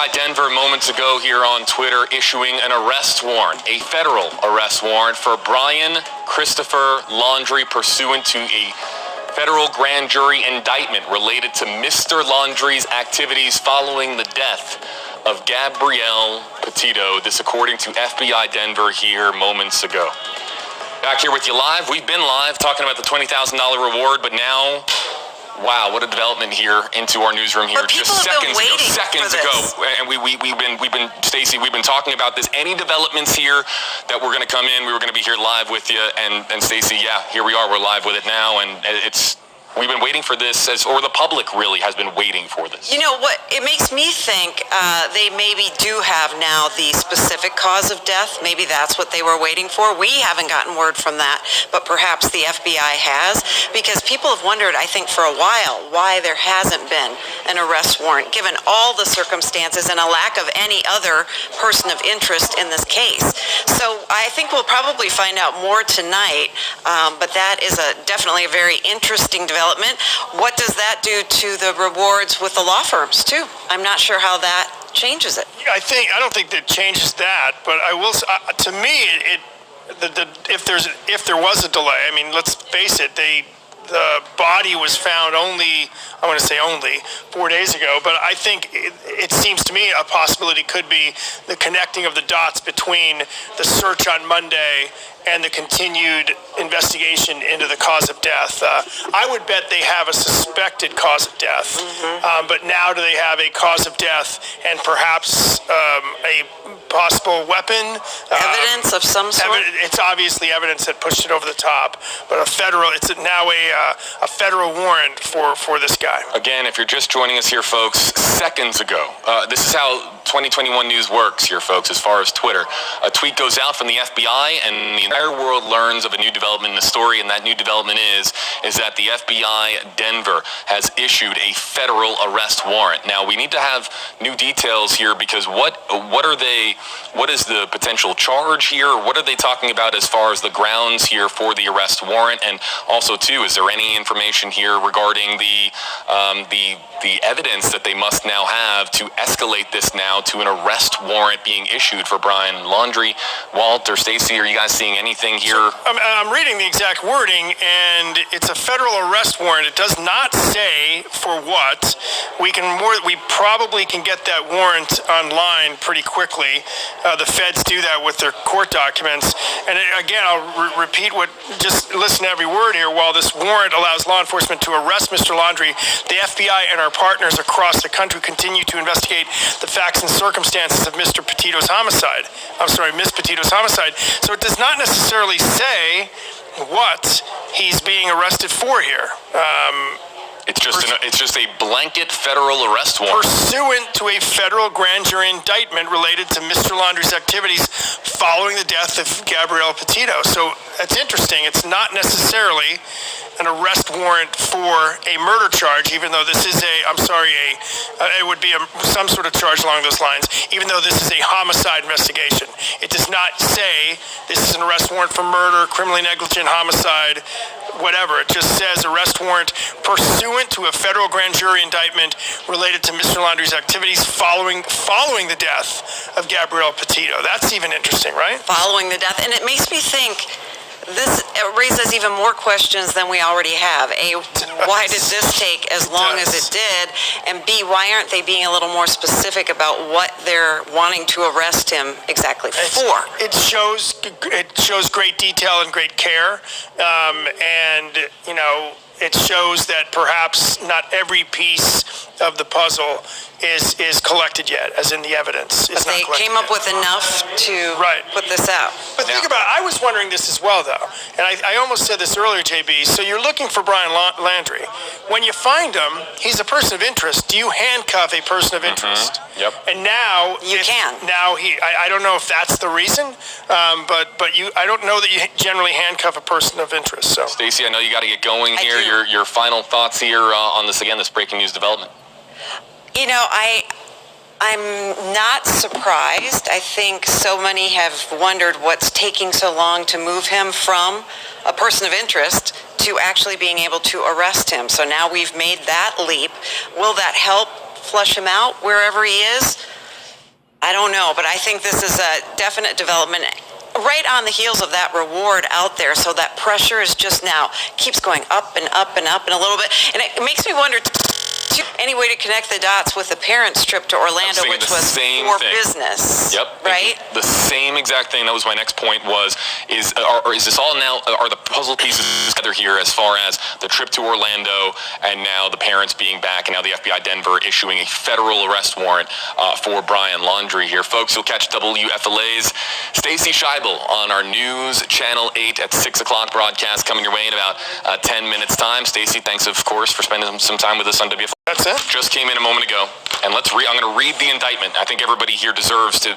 FBI Denver moments ago here on Twitter issuing an arrest warrant, a federal arrest warrant for Brian Christopher Laundrie pursuant to a federal grand jury indictment related to Mr. Laundrie's activities following the death of Gabrielle Petito. This according to FBI Denver here moments ago. Back here with you live. We've been live talking about the $20,000 reward, but now, wow, what a development here into our newsroom here just seconds ago. And we've been Stacey, we've been talking about this. Any developments here that we're going to come in, we were going to be here live with you, and Stacey, yeah, here we are. We're live with it now, and we've been waiting for this, or the public really has been waiting for this. You know what? It makes me think they maybe do have now the specific cause of death. Maybe that's what they were waiting for. We haven't gotten word from that, but perhaps the FBI has, because people have wondered, I think, for a while, why there hasn't been an arrest warrant, given all the circumstances and a lack of any other person of interest in this case. So I think we'll probably find out more tonight, but that is definitely a very interesting development. What does that do to the rewards with the law firms too? I'm not sure how that changes it. I don't think that changes that, but I will. To me, if there was a delay, I mean, let's face it, the body was found only 4 days ago, but I think it seems to me a possibility could be the connecting of the dots between the search on Monday and the continued investigation into the cause of death. I would bet they have a suspected cause of death, but now do they have a cause of death and perhaps a possible weapon? Evidence of some sort? It's obviously evidence that pushed it over the top, but it's now a federal warrant for this guy. Again, if you're just joining us here, folks, seconds ago, this is how 2021 news works here, folks, as far as Twitter. A tweet goes out from the FBI, and the entire world learns of a new development in the story, and that new development is that the FBI Denver has issued a federal arrest warrant. Now, we need to have new details here, because what is the potential charge here? What are they talking about as far as the grounds here for the arrest warrant? And also, too, is there any information here regarding the evidence that they must now have to escalate this now to an arrest warrant being issued for Brian Laundrie? Walt or Stacey, are you guys seeing anything here? I'm reading the exact wording, and it's a federal arrest warrant. It does not say for what. We probably can get that warrant online pretty quickly. The feds do that with their court documents. And again, I'll repeat just listen to every word here. While this warrant allows law enforcement to arrest Mr. Laundrie, the FBI and our partners across the country continue to investigate the facts and circumstances of Miss Petito's homicide. So it does not necessarily say what he's being arrested for here. It's just a blanket federal arrest warrant. Pursuant to a federal grand jury indictment related to Mr. Laundrie's activities following the death of Gabrielle Petito. So that's interesting. It's not necessarily an arrest warrant for a murder charge, even though this is it would be some sort of charge along those lines, even though this is a homicide investigation. It does not say this is an arrest warrant for murder, criminally negligent homicide, whatever. It just says arrest warrant pursuant to a federal grand jury indictment related to Mr. Laundrie's activities following the death of Gabrielle Petito. That's even interesting, right? Following the death. And it makes me think, this raises even more questions than we already have. A, why did this take as long as it did? And B, why aren't they being a little more specific about what they're wanting to arrest him exactly for? It shows great detail and great care, and it shows that perhaps not every piece of the puzzle is collected yet, as in the evidence. But they came up with enough to put this out. But think about it. I was wondering this as well, though. And I almost said this earlier, JB. So you're looking for Brian Laundrie. When you find him, he's a person of interest. Do you handcuff a person of interest? Yep. And now you can. Now I don't know if that's the reason, but I don't know that you generally handcuff a person of interest. So Stacey, I know you got to get going here. Your final thoughts here on this breaking news development. I'm not surprised. I think so many have wondered what's taking so long to move him from a person of interest to actually being able to arrest him. So now we've made that leap. Will that help flush him out wherever he is? I don't know, but I think this is a definite development right on the heels of that reward out there. So that pressure is just now keeps going up and up and up and a little bit. And it makes me wonder, any way to connect the dots with the parents' trip to Orlando, which was for business. Yep. Right? The same exact thing. That was my next point is this all now, are the puzzle pieces together here as far as the trip to Orlando and now the parents being back and now the FBI Denver issuing a federal arrest warrant for Brian Laundrie here. Folks, you'll catch WFLA's Stacy Scheibel on our News Channel 8 at 6 o'clock broadcast coming your way in about 10 minutes time. Stacy, thanks, of course, for spending some time with us on WFLA. That's it. Just came in a moment ago, and I'm going to read the indictment. I think everybody here deserves to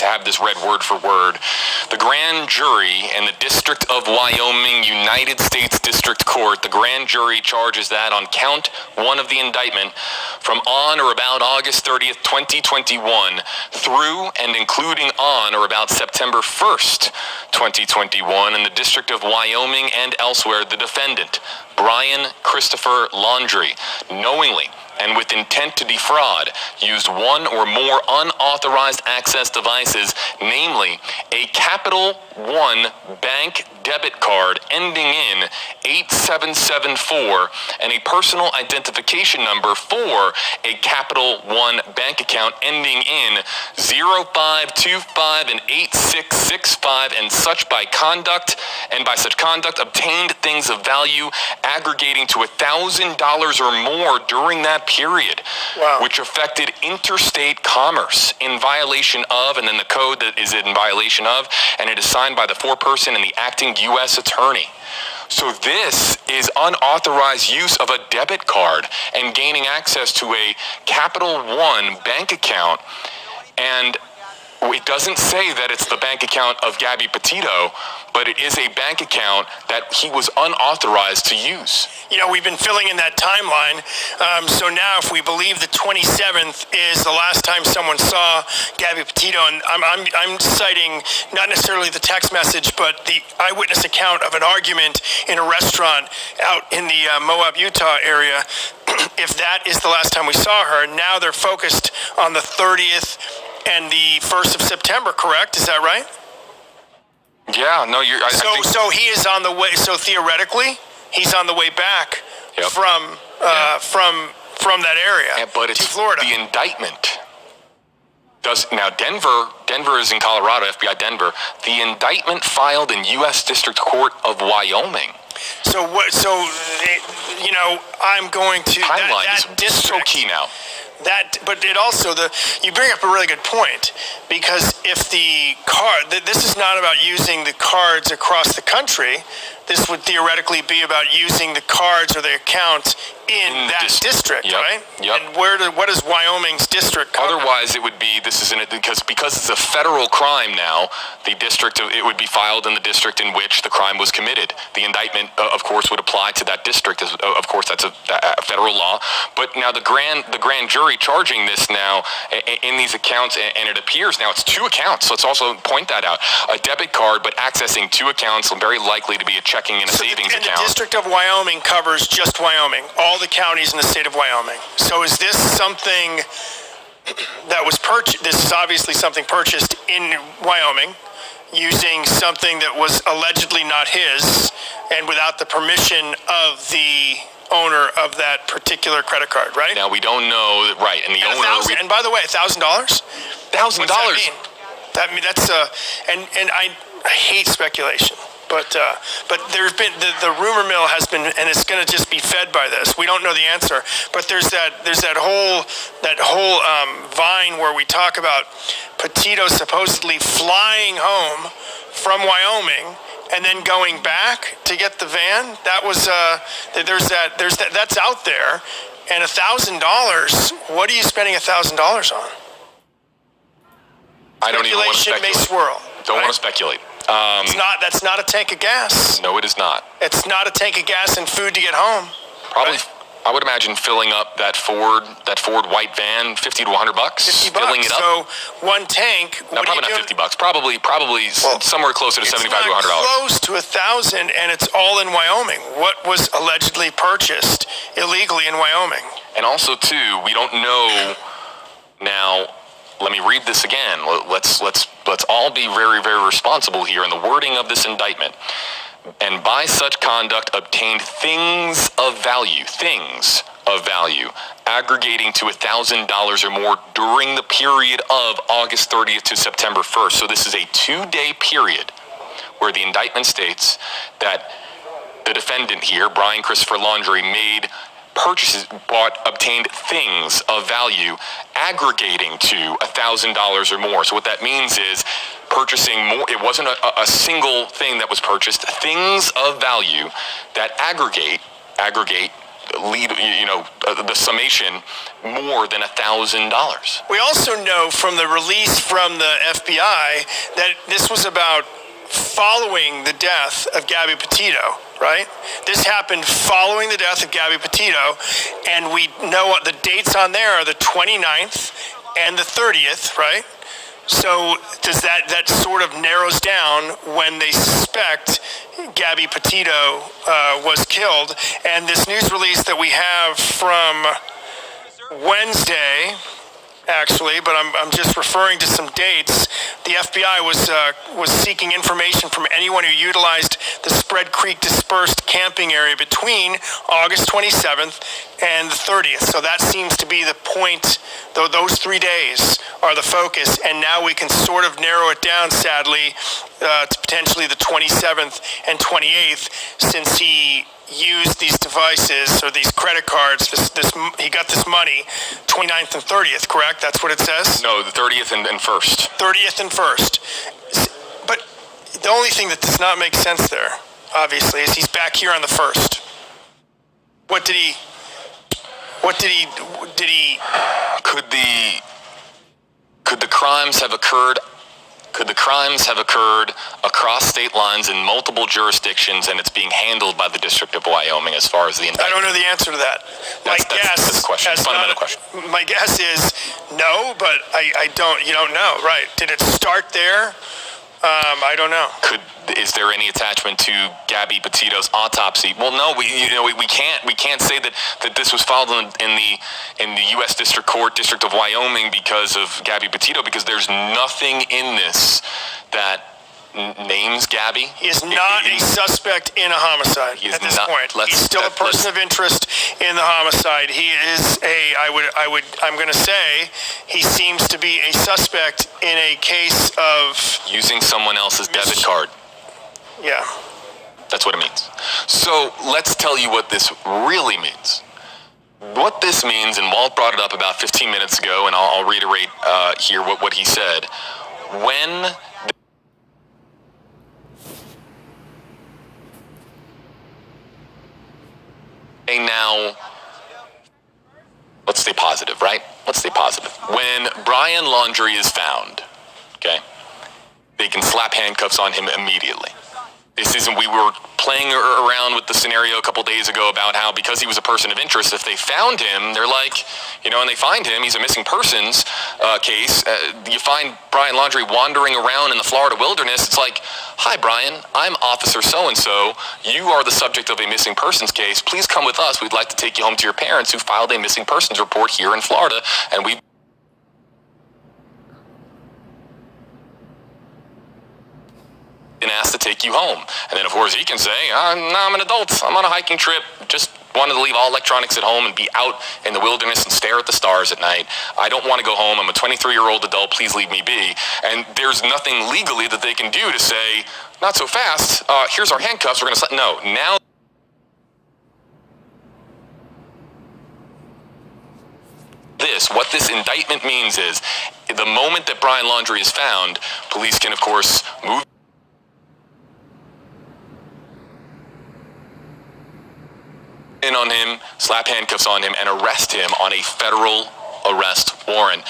have this read word for word. The grand jury in the District of Wyoming, United States District Court, the grand jury charges that on count 1 of the indictment, from on or about August 30th, 2021, through and including on or about September 1st, 2021, in the District of Wyoming and elsewhere, the defendant, Brian Christopher Laundrie, knowingly and with intent to defraud, used one or more unauthorized access devices, namely a Capital One bank debit card ending in 8774 and a personal identification number for a Capital One bank account ending in 0525 and 8665, and such by such conduct obtained things of value aggregating to $1,000 or more during that period, which affected interstate commerce in violation of, and then the code that is in violation of, and it is signed by the foreperson and the acting U.S. attorney. So this is unauthorized use of a debit card and gaining access to a Capital One bank account, and it doesn't say that it's the bank account of Gabby Petito, but it is a bank account that he was unauthorized to use. You know, we've been filling in that timeline. So now, if we believe the 27th is the last time someone saw Gabby Petito, and I'm citing not necessarily the text message, but the eyewitness account of an argument in a restaurant out in the Moab, Utah area. If that is the last time we saw her, now they're focused on the 30th and the 1st of September, correct? Is that right? Yeah, no, you're... So he is on the way, so theoretically, he's on the way back from that area to Florida. The indictment now Denver is in Colorado, FBI Denver. The indictment filed in U.S. District Court of Wyoming. So I'm going to... Timeline that is district, so key now. But it also, you bring up a really good point, because if the this is not about using the cards across the country. This would theoretically be about using the cards or the accounts in that district, right? Yep. And what is Wyoming's district cover? Otherwise, it would be, because it's a federal crime now, it would be filed in the district in which the crime was committed. The indictment, of course, would apply to that district. Of course, that's a federal law. But now the grand jury charging this now in these accounts, and it appears now it's 2 accounts. Let's also point that out. A debit card, but accessing 2 accounts, very likely to be a checking and a savings account. The District of Wyoming covers just Wyoming, all the counties in the state of Wyoming. So is this something that was purchased? This is obviously something purchased in Wyoming using something that was allegedly not his and without the permission of the owner of that particular credit card, right? Now, we don't know, right, and the owner... And by the way, $1,000? $1,000. That's and I hate speculation, but there's been the rumor mill has been, and it's going to just be fed by this. We don't know the answer, but there's that whole vine where we talk about Petito supposedly flying home from Wyoming and then going back to get the van. That was that's out there, and $1,000. What are you spending $1,000 on? I don't even want to Speculation speculate. may swirl. Don't want to speculate. That's not a tank of gas. No, it is not. It's not a tank of gas and food to get home. Probably, right? I would imagine filling up that Ford white van, $50 to $100. $50. Filling it up. So one tank. No, probably not $50. Probably somewhere closer to $75 to $100. Close to $1,000, and it's all in Wyoming. What was allegedly purchased illegally in Wyoming? And also, too, we don't know now. let me read this again. Let's all be very, very responsible here in the wording of this indictment. And by such conduct obtained things of value, aggregating to $1,000 or more during the period of August 30th to September 1st. So this is a 2-day period where the indictment states that the defendant here, Brian Christopher Laundrie, made purchases, obtained things of value aggregating to $1,000 or more. So what that means is purchasing more. It wasn't a single thing that was purchased. Things of value that aggregate, lead, the summation more than $1,000. We also know from the release from the FBI that this was about following the death of Gabby Petito, right? This happened following the death of Gabby Petito, and we know what the dates on there are: the 29th and the 30th, right? So does that sort of narrows down when they suspect Gabby Petito was killed? And this news release that we have from Wednesday, actually, but I'm just referring to some dates. The FBI was seeking information from anyone who utilized the Spread Creek dispersed camping area between August 27th and the 30th. So that seems to be the point, though those 3 days are the focus, and now we can sort of narrow it down, sadly, to potentially the 27th and 28th, since he used these devices or these credit cards. He got this money 29th and 30th, correct? That's what it says? No, the 30th and 1st. 30th and 1st. But the only thing that does not make sense there, obviously, is he's back here on the 1st. What did he Could the crimes have occurred? Could the crimes have occurred across state lines in multiple jurisdictions, and it's being handled by the District of Wyoming as far as the indictment? I don't know the answer to that. That's the question. It's a fundamental question. My guess is no, but I don't. You don't know, right? Did it start there? I don't know. Is there any attachment to Gabby Petito's autopsy? Well, no. We can't say that this was filed in the U.S. District Court, District of Wyoming, because of Gabby Petito, because there's nothing in this that names Gabby. He is not a suspect in a homicide at this point. He's still a person of interest in the homicide. He is I'm going to say he seems to be a suspect in a case of using someone else's debit card. Yeah. That's what it means. So let's tell you what this really means. What this means, and Walt brought it up about 15 minutes ago, and I'll reiterate here what he said. When now, let's stay positive, right? Let's stay positive. When Brian Laundrie is found, okay, they can slap handcuffs on him immediately. This isn't, we were playing around with the scenario a couple days ago about how, because he was a person of interest, if they found him, they're like, and they find him, he's a missing persons case. You find Brian Laundrie wandering around in the Florida wilderness. It's like, hi, Brian, I'm Officer So-and-so. You are the subject of a missing persons case. Please come with us. We'd like to take you home to your parents who filed a missing persons report here in Florida, and we've been asked to take you home. And then, of course, he can say, no, I'm an adult. I'm on a hiking trip. Just wanted to leave all electronics at home and be out in the wilderness and stare at the stars at night. I don't want to go home. I'm a 23-year-old adult. Please leave me be. And there's nothing legally that they can do to say, not so fast. Here's our handcuffs. We're going to... No, now... What this indictment means is, the moment that Brian Laundrie is found, police can, of course, move in on him, slap handcuffs on him, and arrest him on a federal arrest warrant.